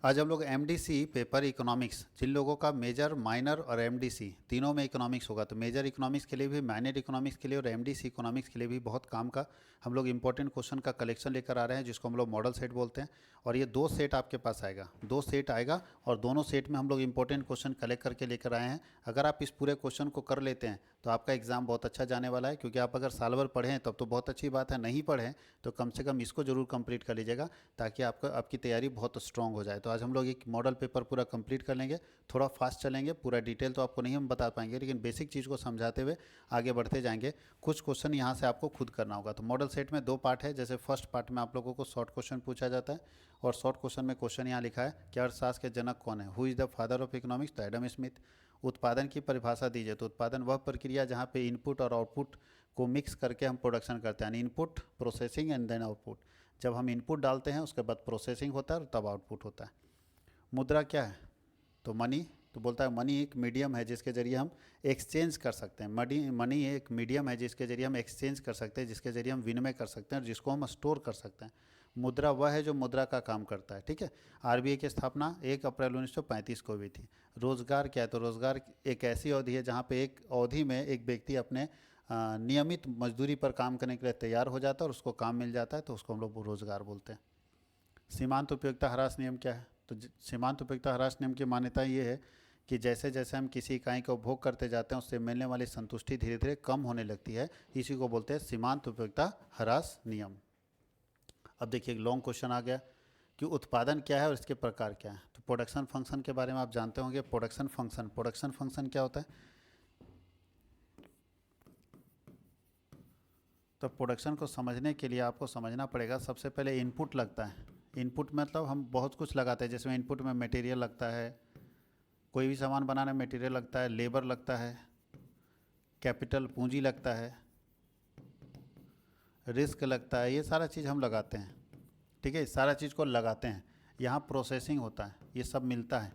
आज हम लोग एमडीसी पेपर इकोनॉमिक्स, जिन लोगों का मेजर, माइनर और एमडीसी तीनों में इकोनॉमिक्स होगा, तो मेजर इकोनॉमिक्स के लिए भी, माइनर इकोनॉमिक्स के लिए और एमडीसी इकोनॉमिक्स के लिए भी बहुत काम का हम लोग इंपॉर्टेंट क्वेश्चन का कलेक्शन लेकर आ रहे हैं, जिसको हम लोग मॉडल सेट बोलते हैं। और ये 2 सेट आपके पास आएगा, 2 सेट आएगा और दोनों सेट में हम लोग इंपॉर्टेंट क्वेश्चन कलेक्ट करके लेकर आए हैं। अगर आप इस पूरे क्वेश्चन को कर लेते हैं तो आपका एग्जाम बहुत अच्छा जाने वाला है, क्योंकि आप अगर साल भर पढ़ें तब तो बहुत अच्छी बात है, नहीं पढ़ें तो कम से कम इसको जरूर कंप्लीट कर लीजिएगा, ताकि आपकी तैयारी बहुत स्ट्रांग हो जाए। तो आज हम लोग एक मॉडल पेपर पूरा कंप्लीट कर लेंगे, थोड़ा फास्ट चलेंगे, पूरा डिटेल तो आपको नहीं हम बता पाएंगे, लेकिन बेसिक चीज़ को समझाते हुए आगे बढ़ते जाएंगे। कुछ क्वेश्चन यहाँ से आपको खुद करना होगा। तो मॉडल सेट में 2 पार्ट है। जैसे फर्स्ट पार्ट में आप लोगों को शॉर्ट क्वेश्चन पूछा जाता है, और शॉर्ट क्वेश्चन में क्वेश्चन यहाँ लिखा है कि अर्थशास्त्र के जनक कौन है, who is the father of economics, तो एडम स्मिथ। उत्पादन की परिभाषा दीजिए, तो उत्पादन वह प्रक्रिया जहाँ पे इनपुट और आउटपुट को मिक्स करके हम प्रोडक्शन करते हैं, यानी input, processing and then output. जब हम इनपुट डालते हैं उसके बाद प्रोसेसिंग होता है और तब आउटपुट होता है। मुद्रा क्या है, तो मनी, तो बोलता है मनी एक मीडियम है जिसके ज़रिए हम एक्सचेंज कर सकते हैं। मनी एक मीडियम है जिसके ज़रिए हम एक्सचेंज कर सकते हैं, जिसके ज़रिए हम विनिमय कर सकते हैं और जिसको हम स्टोर कर सकते हैं। मुद्रा वह है जो मुद्रा का काम करता है, ठीक है। आरबीआई की स्थापना 1 अप्रैल 1935 को हुई थी। रोज़गार क्या है, तो रोज़गार एक ऐसी अवधि है जहाँ पे एक अवधि में एक व्यक्ति अपने नियमित मजदूरी पर काम करने के लिए तैयार हो जाता है और उसको काम मिल जाता है, तो उसको हम लोग रोज़गार बोलते हैं। सीमांत उपयोगिता ह्रास नियम क्या है, तो सीमांत उपयोगिता ह्रास नियम की मान्यता ये है कि जैसे जैसे हम किसी इकाई का उपभोग करते जाते हैं उससे मिलने वाली संतुष्टि धीरे धीरे कम होने लगती है, इसी को बोलते हैं सीमांत उपयोगिता ह्रास नियम। अब देखिए, एक लॉन्ग क्वेश्चन आ गया कि उत्पादन क्या है और इसके प्रकार क्या है। तो प्रोडक्शन फंक्शन के बारे में आप जानते होंगे। प्रोडक्शन फंक्शन क्या होता है, तो प्रोडक्शन को समझने के लिए आपको समझना पड़ेगा, सबसे पहले इनपुट लगता है। इनपुट मतलब हम बहुत कुछ लगाते हैं, जिसमें इनपुट में मटेरियल लगता है, कोई भी सामान बनाने में मटेरियल लगता है, लेबर लगता है, कैपिटल पूंजी लगता है, रिस्क लगता है, ये सारा चीज़ हम लगाते हैं, ठीक है। इस सारा चीज़ को लगाते हैं, यहाँ प्रोसेसिंग होता है, ये सब मिलता है,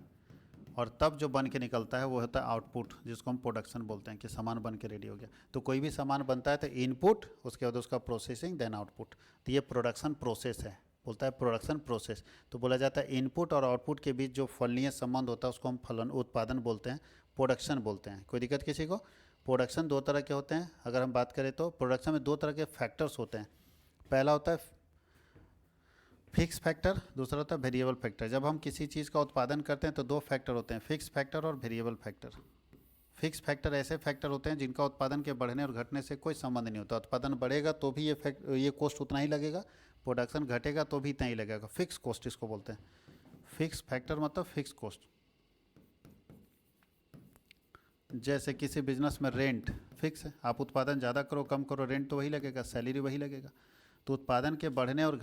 और तब जो बन के निकलता है वो होता है आउटपुट, जिसको हम प्रोडक्शन बोलते हैं, कि सामान बन के रेडी हो गया। तो कोई भी सामान बनता है तो इनपुट, उसके बाद उसका प्रोसेसिंग, देन आउटपुट, तो ये प्रोडक्शन प्रोसेस है, बोलता है प्रोडक्शन प्रोसेस। तो बोला जाता है इनपुट और आउटपुट के बीच जो फलनीय संबंध होता है उसको हम फलन उत्पादन बोलते हैं, प्रोडक्शन बोलते हैं। कोई दिक्कत किसी को? प्रोडक्शन 2 तरह के होते हैं। अगर हम बात करें तो प्रोडक्शन में 2 तरह के फैक्टर्स होते हैं। पहला होता है फिक्स फैक्टर, दूसरा होता है वेरिएबल फैक्टर। जब हम किसी चीज़ का उत्पादन करते हैं तो 2 फैक्टर होते हैं, फिक्स फैक्टर और वेरिएबल फैक्टर। फिक्स फैक्टर ऐसे फैक्टर होते हैं जिनका उत्पादन के बढ़ने और घटने से कोई संबंध नहीं होता। उत्पादन बढ़ेगा तो भी ये कॉस्ट उतना ही लगेगा, प्रोडक्शन घटेगा तो भी इतना ही लगेगा। फिक्स कॉस्ट इसको बोलते हैं। फिक्स फैक्टर मतलब फिक्स कॉस्ट। जैसे किसी बिजनेस में रेंट फिक्स है, आप उत्पादन ज़्यादा करो कम करो, रेंट तो वही लगेगा, सैलरी वही लगेगा। तो उत्पादन के बढ़ने और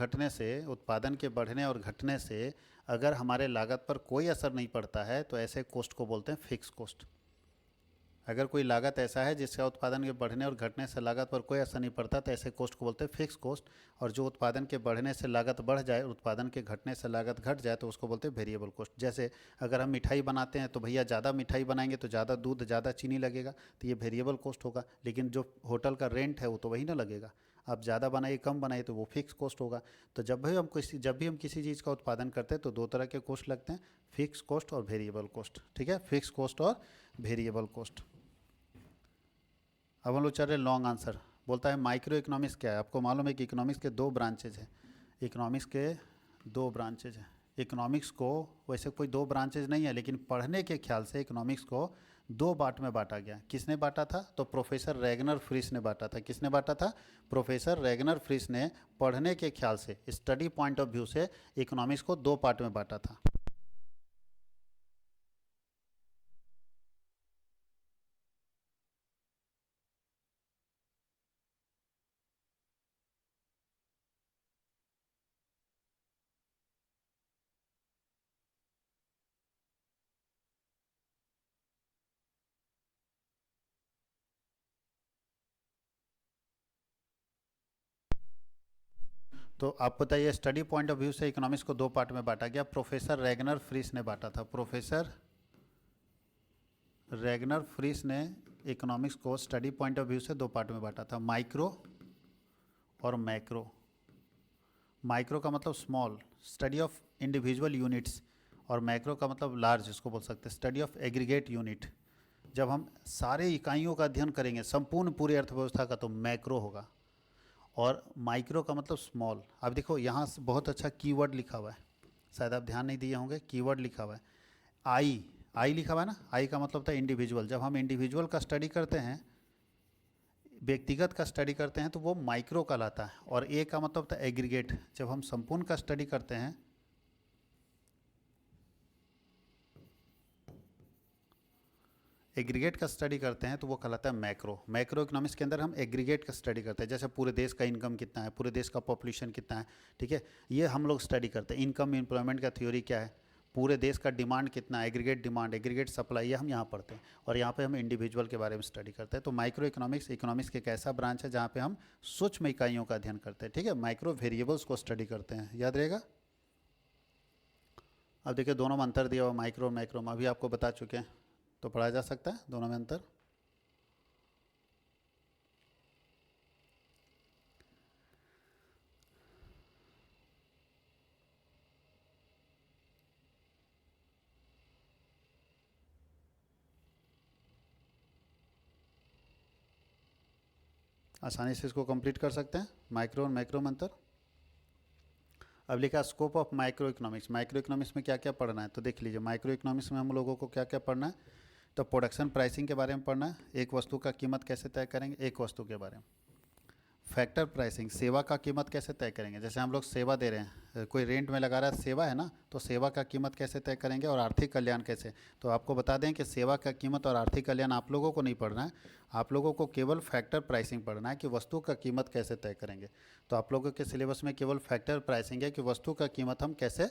घटने से अगर हमारे लागत पर कोई असर नहीं पड़ता है तो ऐसे कॉस्ट को बोलते हैं फिक्स कॉस्ट। अगर कोई लागत ऐसा है जिसका उत्पादन के बढ़ने और घटने से लागत पर कोई असर नहीं पड़ता तो ऐसे कॉस्ट को बोलते हैं फिक्स कॉस्ट। और जो उत्पादन के बढ़ने से लागत बढ़ जाए, उत्पादन के घटने से लागत घट जाए, तो उसको बोलते हैं वेरिएबल कॉस्ट। जैसे अगर हम मिठाई बनाते हैं तो भैया ज़्यादा मिठाई बनाएंगे तो ज़्यादा दूध, ज़्यादा चीनी लगेगा, तो ये वेरिएबल कॉस्ट होगा। लेकिन जो होटल का रेंट है वो तो वही ना लगेगा। आप ज़्यादा बनाइए कम बनाइए तो वो फिक्स कॉस्ट होगा। तो जब भी हम किसी चीज़ का उत्पादन करते हैं तो 2 तरह के कॉस्ट लगते हैं, फिक्स कॉस्ट और वेरिएबल कॉस्ट, ठीक है। फिक्स कॉस्ट और वेरिएबल कॉस्ट। अब हम लोग चल रहे लॉन्ग आंसर। बोलता है माइक्रो इकोनॉमिक्स क्या है। आपको मालूम है कि इकोनॉमिक्स के 2 ब्रांचेज हैं। इकोनॉमिक्स के 2 ब्रांचेज हैं। इकोनॉमिक्स को वैसे कोई 2 ब्रांचेज नहीं है, लेकिन पढ़ने के ख्याल से इकोनॉमिक्स को 2 पार्ट में बांटा गया। किसने बांटा था, तो प्रोफेसर रैगनर फ्रिश ने बांटा था। किसने बांटा था? प्रोफेसर रैगनर फ्रिश ने पढ़ने के ख्याल से, स्टडी पॉइंट ऑफ व्यू से इकोनॉमिक्स को 2 पार्ट में बांटा था। तो आप बताइए, स्टडी पॉइंट ऑफ व्यू से इकोनॉमिक्स को 2 पार्ट में बांटा गया। प्रोफेसर रैगनर फ्रिश ने बांटा था। प्रोफेसर रैगनर फ्रिश ने इकोनॉमिक्स को स्टडी पॉइंट ऑफ व्यू से 2 पार्ट में बांटा था, माइक्रो और मैक्रो। माइक्रो का मतलब small, study of individual units, और मैक्रो का मतलब लार्ज, इसको बोल सकते हैं स्टडी ऑफ एग्रीगेट यूनिट। जब हम सारे इकाइयों का अध्ययन करेंगे संपूर्ण पूरी अर्थव्यवस्था का तो मैक्रो होगा। और माइक्रो का मतलब स्मॉल। अब देखो यहाँ से बहुत अच्छा कीवर्ड लिखा हुआ है, शायद आप ध्यान नहीं दिए होंगे, कीवर्ड लिखा हुआ है आई। आई लिखा हुआ है ना, आई का मतलब होता है इंडिविजुअल। जब हम इंडिविजुअल का स्टडी करते हैं, व्यक्तिगत का स्टडी करते हैं तो वो माइक्रो कहलाता है। और ए का मतलब होता है एग्रीगेट। जब हम संपूर्ण का स्टडी करते हैं, एग्रीगेट का स्टडी करते हैं तो वो कहलाता है मैक्रो। मैक्रो इकोनॉमिक्स के अंदर हम एग्रीगेट का स्टडी करते हैं, जैसे पूरे देश का इनकम कितना है, पूरे देश का पॉपुलेशन कितना है, ठीक है, ये हम लोग स्टडी करते हैं। इनकम एम्प्लॉयमेंट का थ्योरी क्या है, पूरे देश का डिमांड कितना है, एग्रीगेट डिमांड, एग्रीगेट सप्लाई, ये हम यहाँ पढ़ते हैं। और यहाँ पे हम इंडिविजुअल के बारे में स्टडी करते हैं। तो माइक्रो इकोनॉमिक्स इकोनॉमिक्स के एक ऐसा ब्रांच है जहाँ पे हम सूक्ष्म इकाइयों का अध्ययन करते हैं, ठीक है, माइक्रो वेरिएबल्स को स्टडी करते हैं, याद रहेगा। अब देखिए दोनों में अंतर दिया हुआ, माइक्रो और मैक्रो में अभी आपको बता चुके हैं, तो पढ़ा जा सकता है दोनों में अंतर। आसानी से इसको कंप्लीट कर सकते हैं, माइक्रो और मैक्रो में अंतर। अब लिखा scope of micro economics. Micro economics में क्या क्या पढ़ना है तो देख लीजिए। माइक्रो इकोनॉमिक्स में हम लोगों को क्या क्या पढ़ना है, तो प्रोडक्शन प्राइसिंग के बारे में पढ़ना है, एक वस्तु का कीमत कैसे तय करेंगे, एक वस्तु के बारे में। फैक्टर प्राइसिंग, सेवा का कीमत कैसे तय करेंगे, जैसे हम लोग सेवा दे रहे हैं, कोई रेंट में लगा रहा है, सेवा है ना, तो सेवा का कीमत कैसे तय करेंगे, और आर्थिक कल्याण कैसे। तो आपको बता दें कि सेवा का कीमत और आर्थिक कल्याण आप लोगों को नहीं पढ़ना है, आप लोगों को केवल फैक्टर प्राइसिंग पढ़ना है कि वस्तु का कीमत कैसे तय करेंगे। तो आप लोगों के सिलेबस में केवल फैक्टर प्राइसिंग है कि वस्तु का कीमत हम कैसे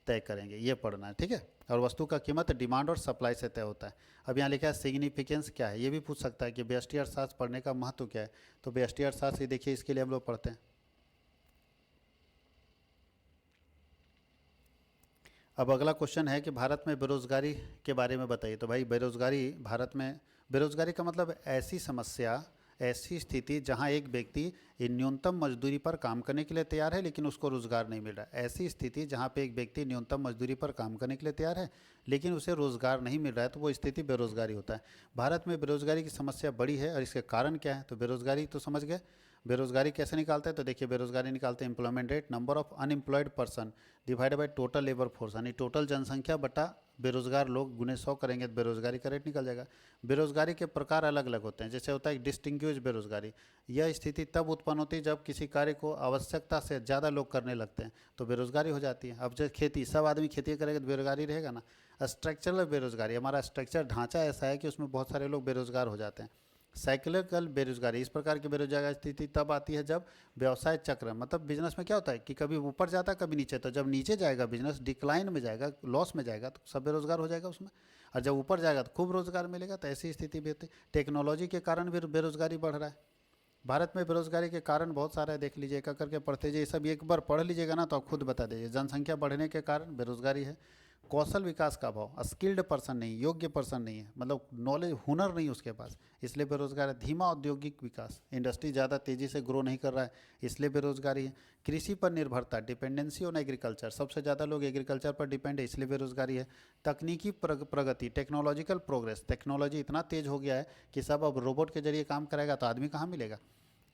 तय करेंगे, ये पढ़ना है, ठीक है। और वस्तु का कीमत डिमांड और सप्लाई से तय होता है। अब यहाँ लिखा है सिग्निफिकेंस क्या है, ये भी पूछ सकता है कि व्यष्टि अर्थशास्त्र पढ़ने का महत्व क्या है। तो व्यष्टि अर्थशास्त्र ये देखिए, इसके लिए हम लोग पढ़ते हैं। अब अगला क्वेश्चन है कि भारत में बेरोजगारी के बारे में बताइए। तो भाई बेरोजगारी, भारत में बेरोजगारी का मतलब ऐसी समस्या, ऐसी स्थिति जहां एक व्यक्ति न्यूनतम मजदूरी पर काम करने के लिए तैयार है लेकिन उसको रोजगार नहीं मिल रहा है। ऐसी स्थिति जहां पे एक व्यक्ति न्यूनतम मजदूरी पर काम करने के लिए तैयार है लेकिन उसे रोजगार नहीं मिल रहा है, तो वो स्थिति बेरोजगारी होता है। भारत में बेरोजगारी की समस्या बड़ी है और इसके कारण क्या है, तो बेरोजगारी तो समझ गए। बेरोजगारी कैसे निकालते हैं, तो देखिए बेरोजगारी निकालते हैं employment rate, number of unemployed person divide by total labour force, यानी टोटल जनसंख्या बटा बेरोजगार लोग गुने 100 करेंगे तो बेरोजगारी का रेट निकल जाएगा। बेरोजगारी के प्रकार अलग अलग होते हैं, जैसे होता है डिस्टिंग्विश बेरोजगारी। यह स्थिति तब उत्पन्न होती है जब किसी कार्य को आवश्यकता से ज़्यादा लोग करने लगते हैं तो बेरोजगारी हो जाती है। अब जब खेती, सब आदमी खेती करेगा तो बेरोजगारी रहेगा ना। स्ट्रक्चरल बेरोजगारी, हमारा स्ट्रक्चर ढांचा ऐसा है कि उसमें बहुत सारे लोग बेरोजगार हो जाते हैं। साइक्लिकल बेरोजगारी, इस प्रकार की बेरोजगारी स्थिति तब आती है जब व्यवसाय चक्र, मतलब बिजनेस में क्या होता है कि कभी ऊपर जाता है कभी नीचे, तो जब नीचे जाएगा बिजनेस, डिक्लाइन में जाएगा, लॉस में जाएगा, तो सब बेरोजगार हो जाएगा उसमें। और जब ऊपर जाएगा तो खूब रोजगार मिलेगा, तो ऐसी स्थिति भी होती है। टेक्नोलॉजी के कारण भी बेरोजगारी बढ़ रहा है। भारत में बेरोजगारी के कारण बहुत सारे हैं, देख लीजिए, एक करके पढ़ते जाइए, सब एक बार पढ़ लीजिएगा ना तो आप खुद बता दीजिए। जनसंख्या बढ़ने के कारण बेरोजगारी है। कौशल विकास का अभाव, स्किल्ड पर्सन नहीं, योग्य पर्सन नहीं है, मतलब नॉलेज, हुनर नहीं उसके पास, इसलिए बेरोजगार है। धीमा औद्योगिक विकास, इंडस्ट्री ज़्यादा तेज़ी से ग्रो नहीं कर रहा है, इसलिए बेरोजगारी है। कृषि पर निर्भरता, डिपेंडेंसी ऑन एग्रीकल्चर, सबसे ज़्यादा लोग एग्रीकल्चर पर डिपेंड है, इसलिए बेरोजगारी है। तकनीकी प्रगति, टेक्नोलॉजिकल प्रोग्रेस, टेक्नोलॉजी इतना तेज हो गया है कि सब अब रोबोट के जरिए काम करेगा, तो आदमी कहाँ मिलेगा।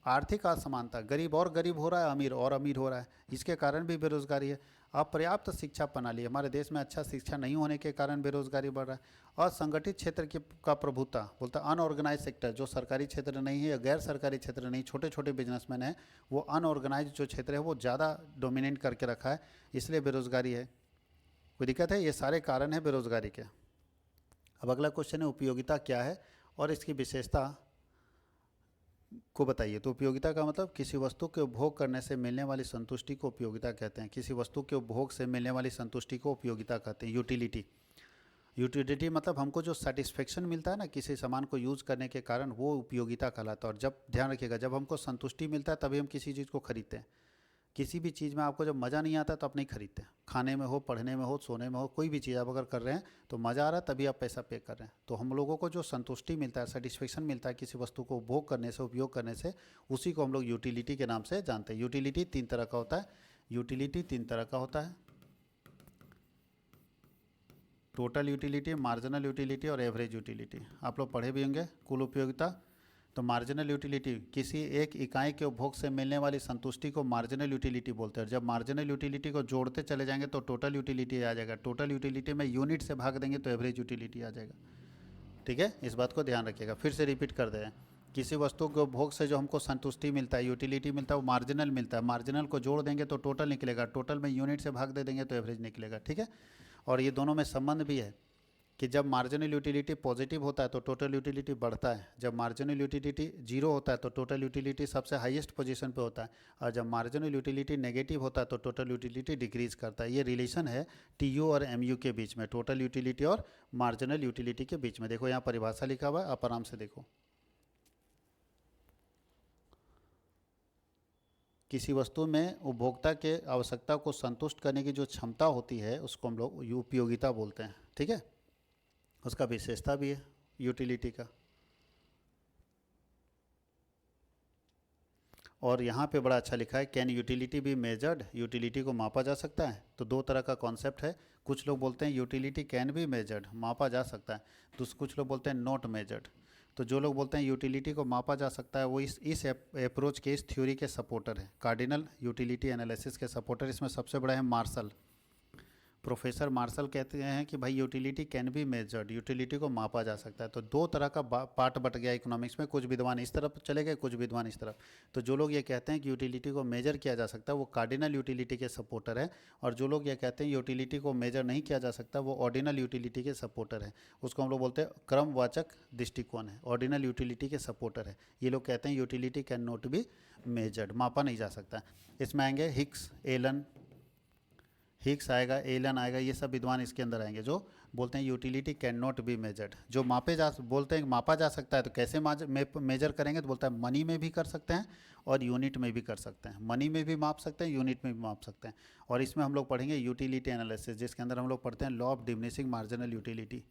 आर्थिक असमानता, गरीब और गरीब हो रहा है, अमीर और अमीर हो रहा है, इसके कारण भी बेरोजगारी है। अपर्याप्त शिक्षा प्रणाली, हमारे देश में अच्छा शिक्षा नहीं होने के कारण बेरोजगारी बढ़ रहा है। असंगठित क्षेत्र की का प्रभुता, बोलता है अनऑर्गेनाइज सेक्टर, जो सरकारी क्षेत्र नहीं है या गैर सरकारी क्षेत्र नहीं, छोटे छोटे बिजनेसमैन हैं, वो अनऑर्गेनाइज जो क्षेत्र है वो ज़्यादा डोमिनेट करके रखा है, इसलिए बेरोजगारी है। कोई दिक्कत है, ये सारे कारण हैं बेरोजगारी के। अब अगला क्वेश्चन है उपयोगिता क्या है और इसकी विशेषता को बताइए। तो उपयोगिता का मतलब किसी वस्तु के उपभोग करने से मिलने वाली संतुष्टि को उपयोगिता कहते हैं। किसी वस्तु के उपभोग से मिलने वाली संतुष्टि को उपयोगिता कहते हैं। यूटिलिटी, यूटिलिटी मतलब हमको जो सेटिस्फेक्शन मिलता है ना किसी सामान को यूज़ करने के कारण, वो उपयोगिता कहलाता है। और जब ध्यान रखिएगा, जब हमको संतुष्टि मिलता है तभी हम किसी चीज़ को खरीदते हैं। किसी भी चीज़ में आपको जब मज़ा नहीं आता तो आप नहीं खरीदते हैं। खाने में हो, पढ़ने में हो, सोने में हो, कोई भी चीज़ आप अगर कर रहे हैं तो मज़ा आ रहा है तभी आप पैसा पे कर रहे हैं। तो हम लोगों को जो संतुष्टि मिलता है, सेटिस्फेक्शन मिलता है किसी वस्तु को उपभोग करने से, उपयोग करने से, उसी को हम लोग यूटिलिटी के नाम से जानते हैं। यूटिलिटी तीन तरह का होता है, यूटिलिटी तीन तरह का होता है। टोटल यूटिलिटी, मार्जिनल यूटिलिटी और एवरेज यूटिलिटी आप लोग पढ़े भी होंगे। कुल उपयोगिता, तो मार्जिनल यूटिलिटी किसी एक इकाई के उपभोग से मिलने वाली संतुष्टि को मार्जिनल यूटिलिटी बोलते हैं। जब मार्जिनल यूटिलिटी को जोड़ते चले जाएंगे तो टोटल यूटिलिटी आ जाएगा। टोटल यूटिलिटी में यूनिट से भाग देंगे तो एवरेज यूटिलिटी आ जाएगा। ठीक है, इस बात को ध्यान रखिएगा। फिर से रिपीट कर दें, किसी वस्तु के उपभोग से जो हमको संतुष्टि मिलता है, यूटिलिटी मिलता है, वो मार्जिनल मिलता है। मार्जिनल को जोड़ देंगे तो टोटल निकलेगा, टोटल में यूनिट से भाग दे देंगे तो एवरेज निकलेगा। ठीक है, और ये दोनों में संबंध भी है कि जब मार्जिनल यूटिलिटी पॉजिटिव होता है तो टोटल यूटिलिटी बढ़ता है, जब मार्जिनल यूटिलिटी जीरो होता है तो टोटल यूटिलिटी सबसे हाईएस्ट पोजीशन पे होता है, और जब मार्जिनल यूटिलिटी नेगेटिव होता है तो टोटल यूटिलिटी डिक्रीज करता है। ये रिलेशन है टीयू और एमयू के बीच में, टोटल यूटिलिटी और मार्जिनल यूटिलिटी के बीच में। देखो यहाँ परिभाषा लिखा हुआ है, आप आराम से देखो। किसी वस्तु में उपभोक्ता के आवश्यकता को संतुष्ट करने की जो क्षमता होती है उसको हम लोग उपयोगिता बोलते हैं। ठीक है, उसका विशेषता भी है यूटिलिटी का। और यहाँ पे बड़ा अच्छा लिखा है, can utility be measured, utility को मापा जा सकता है। तो दो तरह का कॉन्सेप्ट है। कुछ लोग बोलते हैं यूटिलिटी कैन बी मेजर्ड, मापा जा सकता है, तो कुछ लोग बोलते हैं नॉट मेजर्ड। तो जो लोग बोलते हैं यूटिलिटी को मापा जा सकता है वो इस अप्रोच के, इस थ्योरी के सपोर्टर है। कार्डिनल यूटिलिटी एनालिसिस के सपोर्टर इसमें सबसे बड़ा है मार्शल। प्रोफेसर मार्शल कहते हैं कि भाई utility can be measured, utility को मापा जा सकता है। तो दो तरह का पार्ट बट गया इकोनॉमिक्स में, कुछ विद्वान इस तरफ चले गए, कुछ विद्वान इस तरफ। तो जो लोग ये कहते हैं कि यूटिलिटी को मेजर किया जा सकता है वो कार्डिनल यूटिलिटी के सपोर्टर है, और जो लोग ये कहते हैं यूटिलिटी को मेजर नहीं किया जा सकता वो ऑर्डिनल यूटिलिटी के सपोर्टर है। उसको हम लोग बोलते हैं क्रमवाचक दृष्टिकोण है, ऑर्डिनल यूटिलिटी के सपोर्टर है। ये लोग कहते हैं utility can not be measured, मापा नहीं जा सकता। इसमें आएंगे हिक्स, एलन, हिक्स आएगा, एलन आएगा, ये सब विद्वान इसके अंदर आएंगे जो बोलते हैं utility can not be measured. जो बोलते हैं मापा जा सकता है, तो कैसे मेजर करेंगे, तो बोलता है मनी में भी कर सकते हैं और यूनिट में भी कर सकते हैं। मनी में भी माप सकते हैं, यूनिट में भी माप सकते हैं। और इसमें हम लोग पढ़ेंगे यूटिलिटी एनालिसिस, जिसके अंदर हम लोग पढ़ते हैं law of diminishing marginal utility.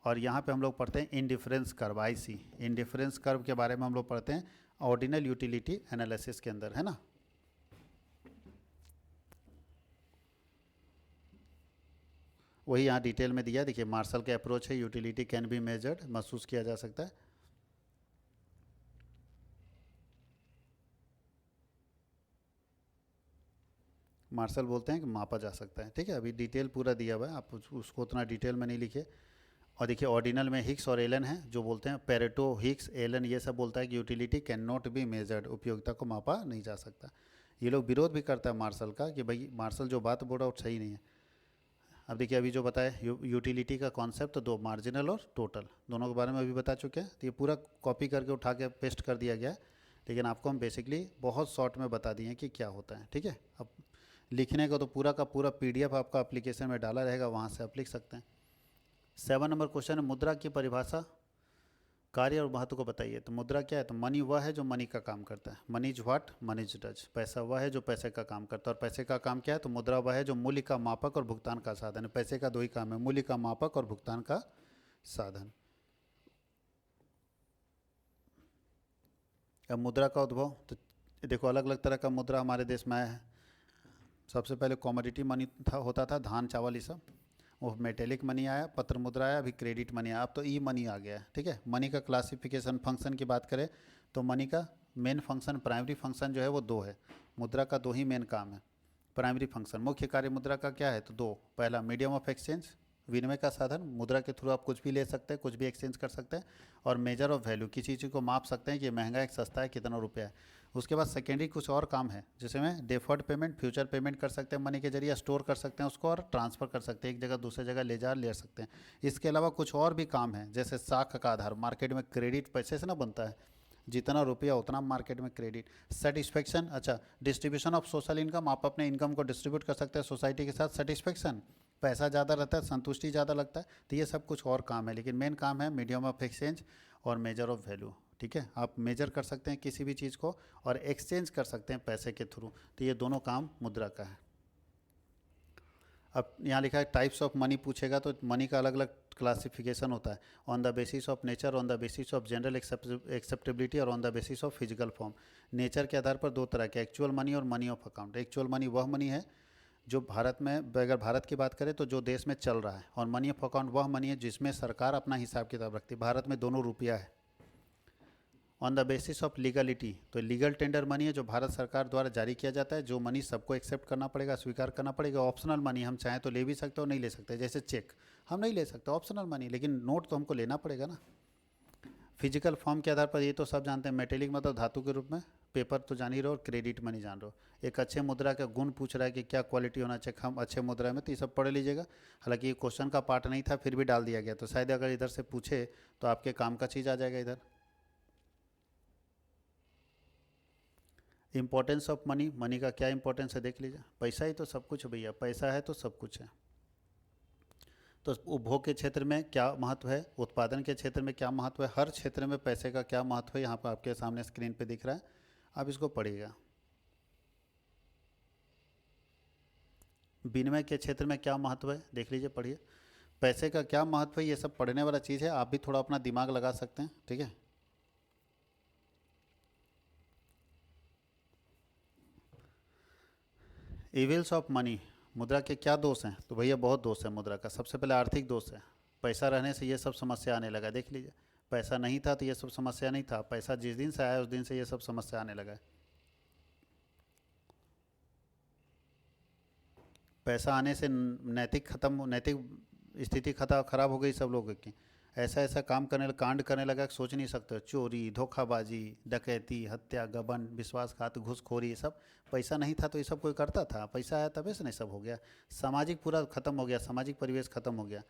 और यहाँ पे हम लोग पढ़ते हैं indifference curve, IC indifference curve के बारे में हम लोग पढ़ते हैं ऑर्डिनल यूटिलिटी एनालिसिस के अंदर, है ना। वही यहाँ डिटेल में दिया, देखिए मार्शल के अप्रोच है, यूटिलिटी कैन बी मेजर्ड, महसूस किया जा सकता है। मार्शल बोलते हैं कि मापा जा सकता है। ठीक है, अभी डिटेल पूरा दिया हुआ है, आप उसको उतना डिटेल में नहीं लिखे। और देखिए ऑर्डिनल में हिक्स और एलन है, जो बोलते हैं पेरेटो, हिक्स, एलन, ये सब बोलता है कि utility can not be measured, उपयोगिता को मापा नहीं जा सकता। ये लोग विरोध भी करता है मार्शल का कि भाई मार्शल जो बात बोल रहा है वो सही नहीं है। अब देखिए अभी जो बताया यूटिलिटी का कॉन्सेप्ट, तो दो मार्जिनल और टोटल दोनों के बारे में अभी बता चुके हैं। तो ये पूरा कॉपी करके उठा के पेस्ट कर दिया गया है, लेकिन आपको हम बेसिकली बहुत शॉर्ट में बता दिए हैं कि क्या होता है। ठीक है, अब लिखने का तो पूरा का पूरा PDF आपका एप्लीकेशन में डाला रहेगा, वहाँ से आप लिख सकते हैं। 7 नंबर क्वेश्चन है, मुद्रा की परिभाषा, कार्य और महत्व को बताइए। तो मुद्रा क्या है, तो मनी वह है जो मनी का काम करता है। Money is what money is does, पैसा वह है जो पैसे का काम करता है। और पैसे का काम क्या है, तो मुद्रा वह है जो मूल्य का मापक और भुगतान का साधन है। पैसे का दो ही काम है, मूल्य का मापक और भुगतान का साधन। अब मुद्रा का उद्भव, तो देखो अलग अलग तरह का मुद्रा हमारे देश में आया है। सबसे पहले कॉमोडिटी मनी होता था, धान चावल ये सब, वो मेटेलिक मनी आया, पत्र मुद्रा आया, अभी क्रेडिट मनी आया, अब तो ई मनी आ गया है। ठीक है, मनी का क्लासिफिकेशन, फंक्शन की बात करें तो मनी का मेन फंक्शन, प्राइमरी फंक्शन जो है वो दो है। मुद्रा का दो ही मेन काम है, प्राइमरी फंक्शन। मुख्य कार्य मुद्रा का क्या है, तो दो, पहला मीडियम ऑफ एक्सचेंज, विनिमय का साधन, मुद्रा के थ्रू आप कुछ भी ले सकते हैं, कुछ भी एक्सचेंज कर सकते हैं। और मेजर ऑफ वैल्यू, किसी चीज़ को माप सकते हैं कि महंगा है सस्ता है, कितना रुपया है। उसके बाद सेकेंडरी कुछ और काम है, जिसमें डेफर्ड पेमेंट, फ्यूचर पेमेंट कर सकते हैं मनी के जरिए, स्टोर कर सकते हैं उसको और ट्रांसफ़र कर सकते हैं, एक जगह दूसरे जगह ले सकते हैं। इसके अलावा कुछ और भी काम है, जैसे साख का आधार, मार्केट में क्रेडिट पैसे से ना बनता है, जितना रुपया उतना मार्केट में क्रेडिट। सेटिस्फेक्शन, अच्छा डिस्ट्रीब्यूशन ऑफ सोशल इनकम, आप अपने इनकम को डिस्ट्रीब्यूट कर सकते हैं सोसाइटी के साथ। सेटिस्फेक्शन, पैसा ज़्यादा रहता है, संतुष्टि ज़्यादा लगता है। तो ये सब कुछ और काम है, लेकिन मेन काम है मीडियम ऑफ एक्सचेंज और मेजर ऑफ वैल्यू। ठीक है, आप मेजर कर सकते हैं किसी भी चीज़ को और एक्सचेंज कर सकते हैं पैसे के थ्रू। तो ये दोनों काम मुद्रा का है। अब यहाँ लिखा है टाइप्स ऑफ मनी पूछेगा, तो मनी का अलग अलग क्लासिफिकेशन होता है, on the basis of nature, on the basis of general acceptability और on the basis of physical form. Nature के आधार पर दो तरह के, एक्चुअल मनी और money of account. Actual money वह मनी है जो भारत में, अगर भारत की बात करें तो जो देश में चल रहा है, और मनी ऑफ अकाउंट वह मनी है जिसमें सरकार अपना हिसाब किताब रखती है। भारत में दोनों रुपया है on the basis of legality. तो लीगल टेंडर मनी है जो भारत सरकार द्वारा जारी किया जाता है, जो मनी सबको एक्सेप्ट करना पड़ेगा, स्वीकार करना पड़ेगा। ऑप्शनल मनी हम चाहें तो ले भी सकते हो, नहीं ले सकते, जैसे चेक हम नहीं ले सकते, ऑप्शनल मनी, लेकिन नोट तो हमको लेना पड़ेगा ना। फिजिकल फॉर्म के आधार पर, ये तो सब जानते हैं, मेटेलिक मतलब धातु के रूप में, पेपर तो जान ही रहो, और क्रेडिट मनी जान रहे हो। एक अच्छे मुद्रा का गुण पूछ रहा है कि क्या क्वालिटी होना चाहिए हम अच्छे मुद्रा में, तो ये सब पढ़ लीजिएगा। हालांकि ये क्वेश्चन का पार्ट नहीं था, फिर भी डाल दिया गया, तो शायद अगर इधर से पूछे तो आपके काम का चीज़ आ जाएगा इधर। इंपॉर्टेंस ऑफ मनी, मनी का क्या इंपॉर्टेंस है देख लीजिए। पैसा ही तो सब कुछ है भैया, पैसा है तो सब कुछ है। तो उपभोग के क्षेत्र में क्या महत्व है, उत्पादन के क्षेत्र में क्या महत्व है, हर क्षेत्र में पैसे का क्या महत्व है, यहाँ पर आपके सामने स्क्रीन पे दिख रहा है, आप इसको पढ़िएगा। विनिमय के क्षेत्र में क्या महत्व है देख लीजिए, पढ़िए। पैसे का क्या महत्व है, ये सब पढ़ने वाला चीज़ है, आप भी थोड़ा अपना दिमाग लगा सकते हैं, ठीक है। इविल्स ऑफ मनी, मुद्रा के क्या दोष हैं, तो भैया बहुत दोष है मुद्रा का। सबसे पहले आर्थिक दोष है, पैसा रहने से ये सब समस्या आने लगा, देख लीजिए। पैसा नहीं था तो ये सब समस्या नहीं था, पैसा जिस दिन से आया उस दिन से ये सब समस्या आने लगा है। पैसा आने से नैतिक स्थिति खराब हो गई सब लोगों की। ऐसा ऐसा काम करने, कांड करने लगा कि सोच नहीं सकते, चोरी, धोखाबाजी, डकैती, हत्या, गबन, विश्वासघात, घूसखोरी, ये सब। पैसा नहीं था तो ये सब कोई करता था, पैसा आया तभी से नहीं सब हो गया। सामाजिक पूरा खत्म हो गया, सामाजिक परिवेश खत्म हो गया,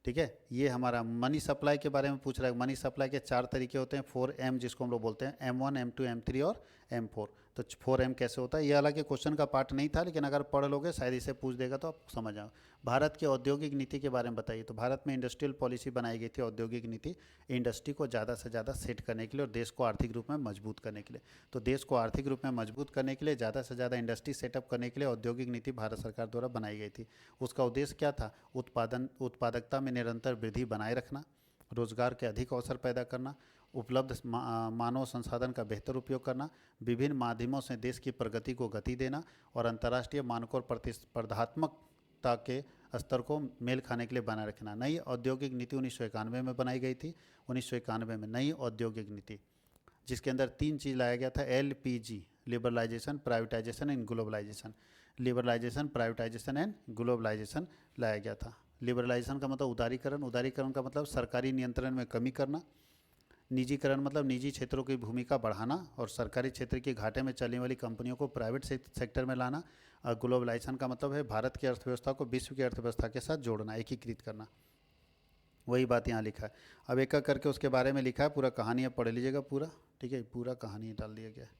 ठीक है। ये हमारा मनी सप्लाई के बारे में पूछ रहा है। मनी सप्लाई के 4 तरीके होते हैं, 4M जिसको हम लोग बोलते हैं, M1, M2, M3 और M4। तो 4M कैसे होता है, ये हालांकि क्वेश्चन का पार्ट नहीं था, लेकिन अगर पढ़ लोगे शायद इसे पूछ देगा तो आप समझ आओ। भारत की औद्योगिक नीति के बारे में बताइए। तो भारत में इंडस्ट्रियल पॉलिसी बनाई गई थी, औद्योगिक नीति, इंडस्ट्री को ज़्यादा से ज़्यादा सेट करने के लिए और देश को आर्थिक रूप में मजबूत करने के लिए। तो देश को आर्थिक रूप में मजबूत करने के लिए, ज़्यादा से ज़्यादा इंडस्ट्री सेटअप करने के लिए औद्योगिक नीति भारत सरकार द्वारा बनाई गई थी। उसका उद्देश्य क्या था, उत्पादकता में निरंतर वृद्धि बनाए रखना, रोजगार के अधिक अवसर पैदा करना, उपलब्ध मानव संसाधन का बेहतर उपयोग करना, विभिन्न माध्यमों से देश की प्रगति को गति देना, और अंतर्राष्ट्रीय मानकों और प्रतिस्पर्धात्मकता के स्तर को मेल खाने के लिए बनाए रखना। नई औद्योगिक नीति 1991 में बनाई गई थी। 1991 में नई औद्योगिक नीति, जिसके अंदर 3 चीज़ लाया गया था, LPG, liberalisation, privatisation and globalisation. Liberalisation, privatisation and globalisation लाया गया था। लिबरलाइजेशन का मतलब उदारीकरण, उदारीकरण का मतलब सरकारी नियंत्रण में कमी करना। निजीकरण मतलब निजी क्षेत्रों की भूमिका बढ़ाना और सरकारी क्षेत्र के घाटे में चलने वाली कंपनियों को प्राइवेट सेक्टर में लाना। और ग्लोबलाइजेशन का मतलब है भारत की अर्थव्यवस्था को विश्व की अर्थव्यवस्था के साथ जोड़ना, एकीकृत करना। वही बात यहाँ लिखा है। अब एक एक करके उसके बारे में लिखा है, पूरा कहानी अब पढ़ लीजिएगा पूरा, ठीक है। पूरा कहानी डाल दिया गया है,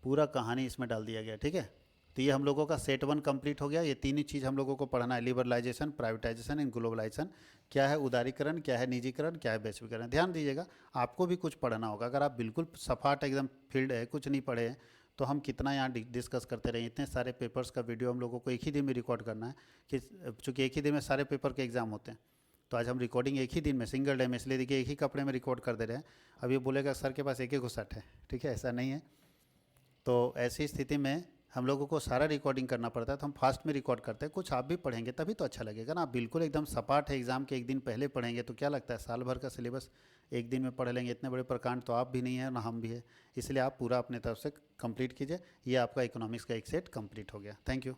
पूरा कहानी इसमें डाल दिया गया, ठीक है। तो ये हम लोगों का सेट 1 कंप्लीट हो गया। ये 3 ही चीज़ हम लोगों को पढ़ना है, लिबरलाइजेशन, प्राइवेटाइजेशन एंड ग्लोबलाइजेशन। क्या है उदारीकरण, क्या है निजीकरण, क्या है वैश्वीकरण। ध्यान दीजिएगा, आपको भी कुछ पढ़ना होगा। अगर आप बिल्कुल सपाट एकदम फील्ड है, कुछ नहीं पढ़े हैं, तो हम कितना यहाँ डिस्कस करते रहे। इतने सारे पेपर्स का वीडियो हम लोगों को एक ही दिन में रिकॉर्ड करना है, कि चूँकि एक ही दिन में सारे पेपर के एग्ज़ाम होते हैं, तो आज हम रिकॉर्डिंग एक ही दिन में, सिंगल डे में, इसलिए देखिए एक ही कपड़े में रिकॉर्ड कर दे रहे हैं। अब ये बोलेगा सर के पास एक ही घुसट है, ठीक है, ऐसा नहीं है। तो ऐसी स्थिति में हम लोगों को सारा रिकॉर्डिंग करना पड़ता है, तो हम फास्ट में रिकॉर्ड करते हैं। कुछ आप भी पढ़ेंगे तभी तो अच्छा लगेगा ना। आप बिल्कुल एकदम सपाट है, एग्ज़ाम के एक दिन पहले पढ़ेंगे तो क्या लगता है, साल भर का सिलेबस एक दिन में पढ़ लेंगे। इतने बड़े प्रकांड तो आप भी नहीं है ना हम भी है, इसलिए आप पूरा अपने तरफ से कंप्लीट कीजिए। ये आपका इकोनॉमिक्स का एक सेट कंप्लीट हो गया। Thank you.